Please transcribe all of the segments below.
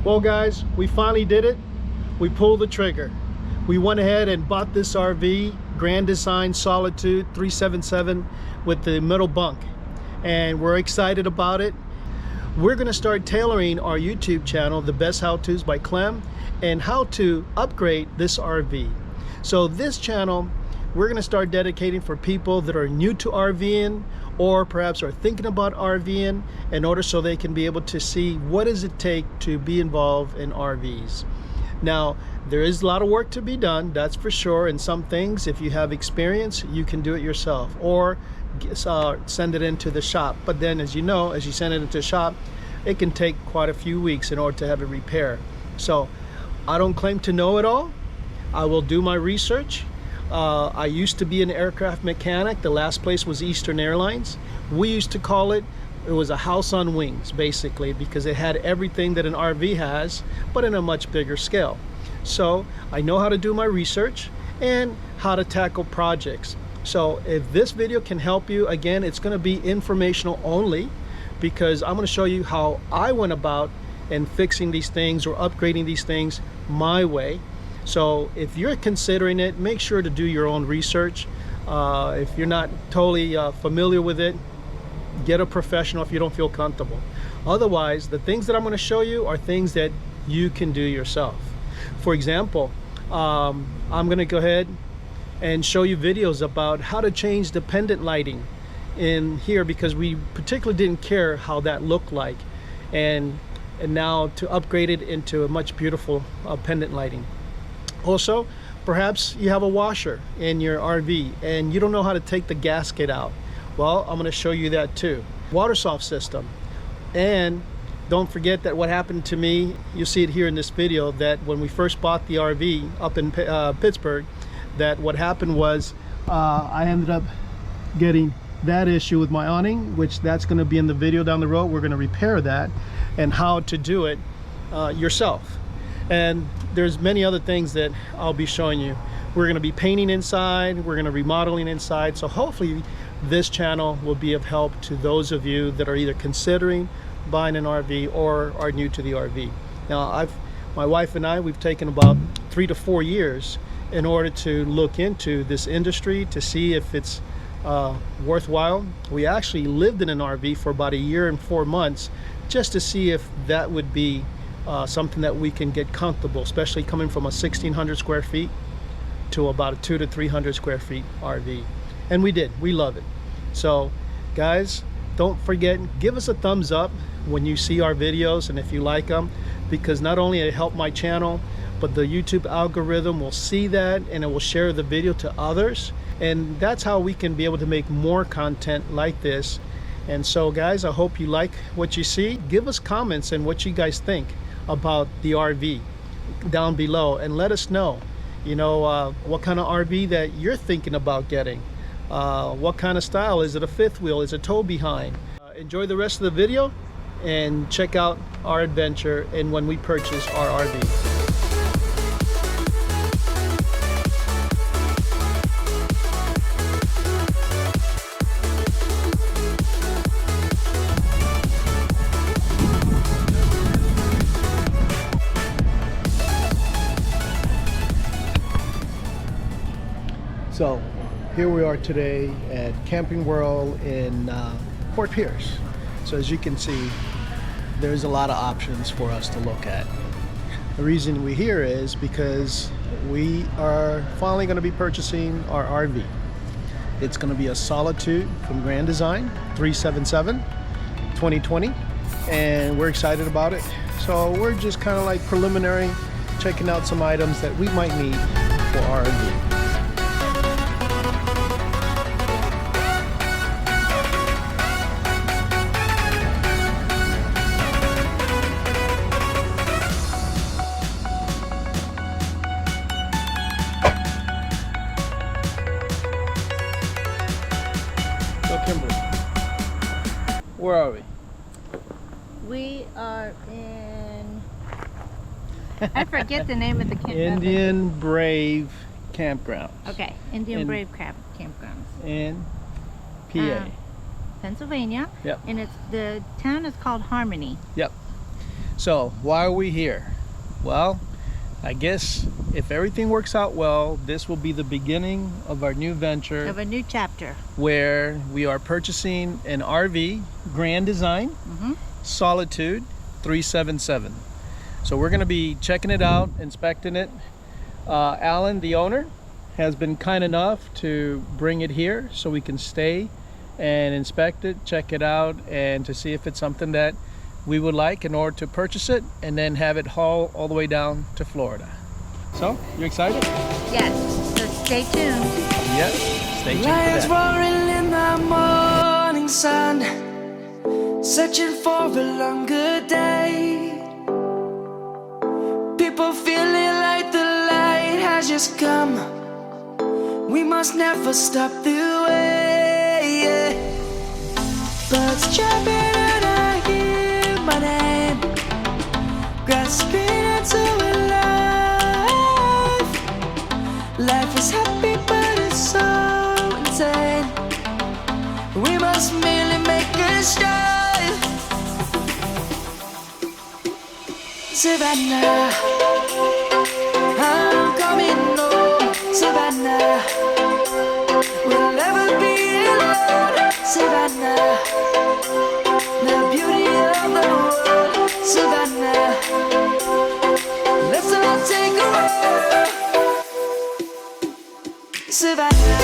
Well guys, we finally did it. We pulled the trigger. We went ahead and bought this RV, Grand Design Solitude 377 with the middle bunk. And we're excited about it. We're gonna start tailoring our YouTube channel, The Best How-Tos by Clem, and how to upgrade this RV. So this channel, we're gonna start dedicating for people that are new to RVing or perhaps are thinking about RVing, in order so they can be able to see what does it take to be involved in RVs. Now, there is a lot of work to be done, that's for sure, and some things, if you have experience, you can do it yourself or send it into the shop. But then, as you know, as you send it into the shop, it can take quite a few weeks in order to have it repaired. So I don't claim to know it all. I will do my research. I used to be an aircraft mechanic. The last place was Eastern Airlines. We used to call it was a house on wings, basically, because it had everything that an RV has, but in a much bigger scale. So I know how to do my research and how to tackle projects. So if this video can help you, again, it's going to be informational only, because I'm going to show you how I went about in fixing these things or upgrading these things my way. So if you're considering it, make sure to do your own research. If you're not totally familiar with it, get a professional if you don't feel comfortable. Otherwise, the things that I'm going to show you are things that you can do yourself. For example, I'm going to go ahead and show you videos about how to change the pendant lighting in here, because we particularly didn't care how that looked like, and now to upgrade it into a much beautiful pendant lighting. Also, perhaps you have a washer in your RV and you don't know how to take the gasket out. Well, I'm going to show you that too. Water soft system. And don't forget that what happened to me, you'll see it here in this video, that when we first bought the RV up in Pittsburgh, that what happened was I ended up getting that issue with my awning, which that's going to be in the video down the road. We're going to repair that and how to do it yourself. And there's many other things that I'll be showing you. We're going to be painting inside, we're going to remodeling inside, so hopefully this channel will be of help to those of you that are either considering buying an RV or are new to the RV. Now, my wife and I, we've taken about 3 to 4 years in order to look into this industry to see if it's worthwhile. We actually lived in an RV for about 1 year and 4 months just to see if that would be something that we can get comfortable, especially coming from a 1,600 square feet to about a 200 to 300 square feet RV. And we did. We love it. So guys, don't forget, give us a thumbs up when you see our videos and if you like them, because not only it help my channel, but the YouTube algorithm will see that and it will share the video to others, and that's how we can be able to make more content like this. And so guys, I hope you like what you see. Give us comments and what you guys think about the RV down below, and let us know, you know, what kind of RV that you're thinking about getting. What kind of style? Is it a fifth wheel? Is it tow behind? Enjoy the rest of the video and check out our adventure and when we purchase our RV. So here we are today at Camping World in Fort Pierce. So as you can see, there's a lot of options for us to look at. The reason we're here is because we are finally going to be purchasing our RV. It's going to be a Solitude from Grand Design 377 2020, and we're excited about it. So we're just kind of like preliminary, checking out some items that we might need for our RV. Where are we? We are in... I forget the name of the campground. Indian Brave Campgrounds. Okay, Indian Brave Campgrounds. In PA. Pennsylvania. Yep. And the town is called Harmony. Yep. So why are we here? Well, I guess if everything works out well, this will be the beginning of our new venture, Of a new chapter. where we are purchasing an RV, Grand Design Solitude 377. So we're going to be checking it out, inspecting it. Alan, the owner, has been kind enough to bring it here so we can stay and inspect it, check it out, and to see if it's something that we would like in order to purchase it and then have it haul all the way down to Florida. So, you excited? Yes. So stay tuned. Yes, stay tuned Lions for that. roaring in the morning sun, searching for a longer day. People feeling like the light has just come. We must never stop the way. Yeah. Birds chirping and I hear my name, grasping into a life. Life is happy but it's so insane. We must merely make a strive. Savannah, I'm coming home. Savannah, we'll never be alone. Savannah, the beauty of the world. Savannah, let's all take a ride. Savannah.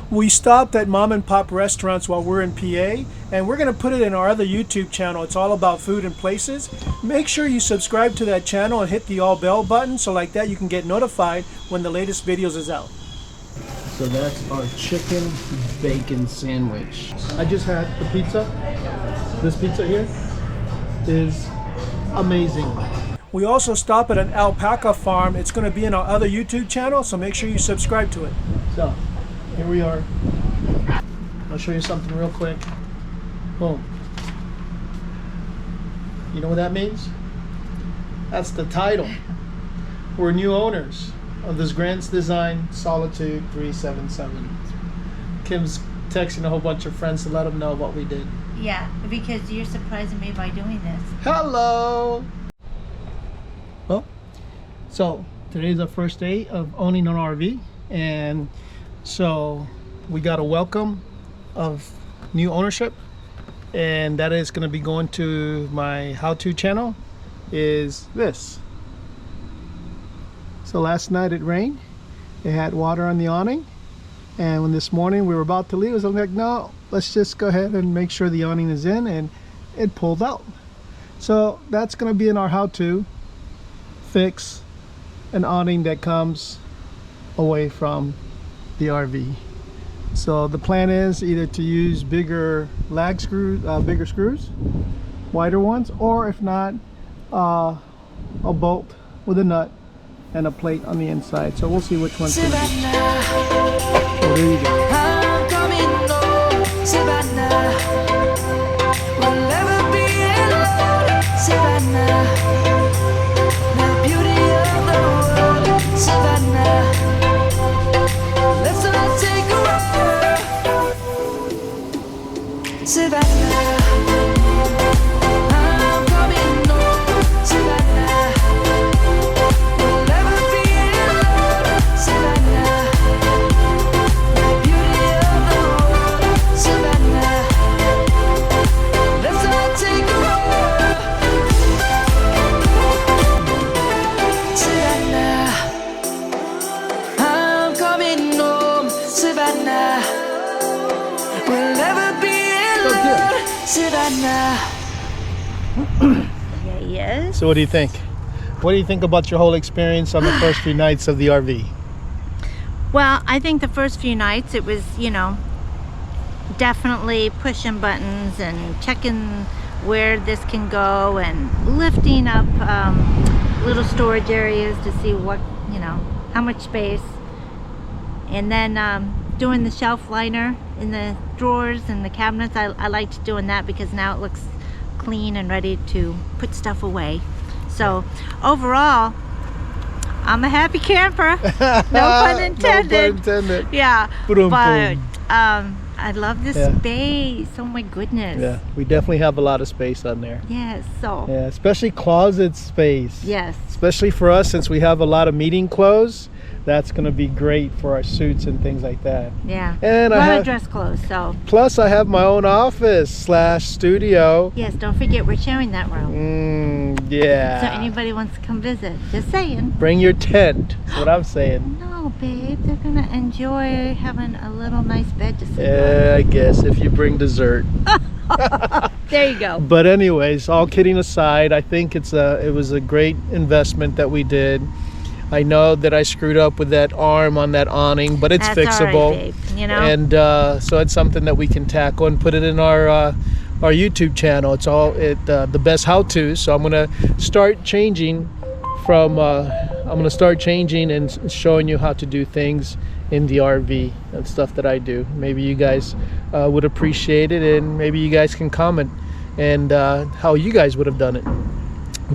We stopped at mom and pop restaurants while we're in PA, and we're going to put it in our other YouTube channel. It's all about food and places. Make sure you subscribe to that channel and hit the all bell button, so like that you can get notified when the latest videos is out. So that's our chicken bacon sandwich. I just had the pizza. This pizza here is amazing. We also stop at an alpaca farm. It's going to be in our other YouTube channel, so make sure you subscribe to it. So here we are. I'll show you something real quick. Boom. You know what that means? That's the title. We're new owners of this Grand Design Solitude 377. Kim's texting a whole bunch of friends to let them know what we did. Yeah, because you're surprising me by doing this. Hello! Well, so today's our first day of owning an RV, and so we got a welcome of new ownership, and that is going to be going to my how-to channel is this. So last night it rained, it had water on the awning, and when this morning we were about to leave, I was like, no, let's just go ahead and make sure the awning is in, and it pulled out. So that's going to be in our how-to fix an awning that comes away from the RV. So the plan is either to use bigger lag screws, bigger screws, wider ones, or if not, a bolt with a nut and a plate on the inside. So we'll see which one's going to be. So there you go. I'm coming home, Savannah. We'll never be alone, Savannah. The beauty of the world, Savannah. Let's all take a ride, Savannah. I'm coming home, Savannah. We'll never be alone, Savannah. The beauty of the world, Savannah. Let's all take a ride, Savannah. I'm coming home, Savannah. We'll never be alone, Savannah. Yeah, yes. So what do you think? What do you think about your whole experience on the first few nights of the RV? Well, I think the first few nights it was, you know, definitely pushing buttons and checking where this can go and lifting up little storage areas to see what, you know, how much space. And then doing the shelf liner the drawers and the cabinets. I liked doing that because now it looks clean and ready to put stuff away. So overall, I'm a happy camper. No pun intended. No pun intended. Yeah, Boom, but boom. I love this Yeah. space. Oh my goodness. Yeah, we definitely have a lot of space on there. Yes. So. Yeah, especially closet space. Yes. Especially for us, since we have a lot of meeting clothes. That's going to be great for our suits and things like that. Yeah. And a I lot have of dress clothes. So. Plus, I have my own office / studio. Yes. Don't forget we're sharing that room. Yeah. So anybody wants to come visit, just saying. Bring your tent. That's what I'm saying. No, babe. They're gonna enjoy having a little nice bed to sleep Yeah, I guess if you bring dessert. on. There you go. But anyways, all kidding aside, I think it was a great investment that we did. I know that I screwed up with that arm on that awning, but it's That's fixable. all right, babe, you know? And so it's something that we can tackle and put it in our YouTube channel. It's all the best how-to. So I'm gonna start changing from and showing you how to do things in the RV and stuff that I do. Maybe you guys would appreciate it, and maybe you guys can comment and how you guys would have done it.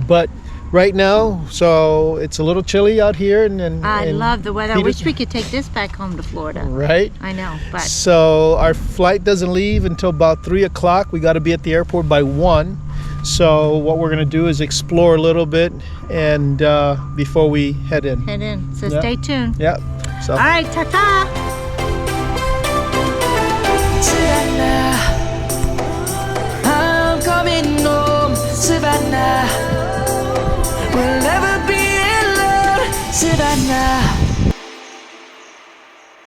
But right now, so it's a little chilly out here, and I love the weather. I Peters- wish we could take this back home to Florida. right? I know, but So our flight doesn't leave until about 3 o'clock. We got to be at the airport by 1. So what we're gonna do is explore a little bit, and before we head in. head in. So Yeah. stay tuned. Yeah. So. All right, ta-ta.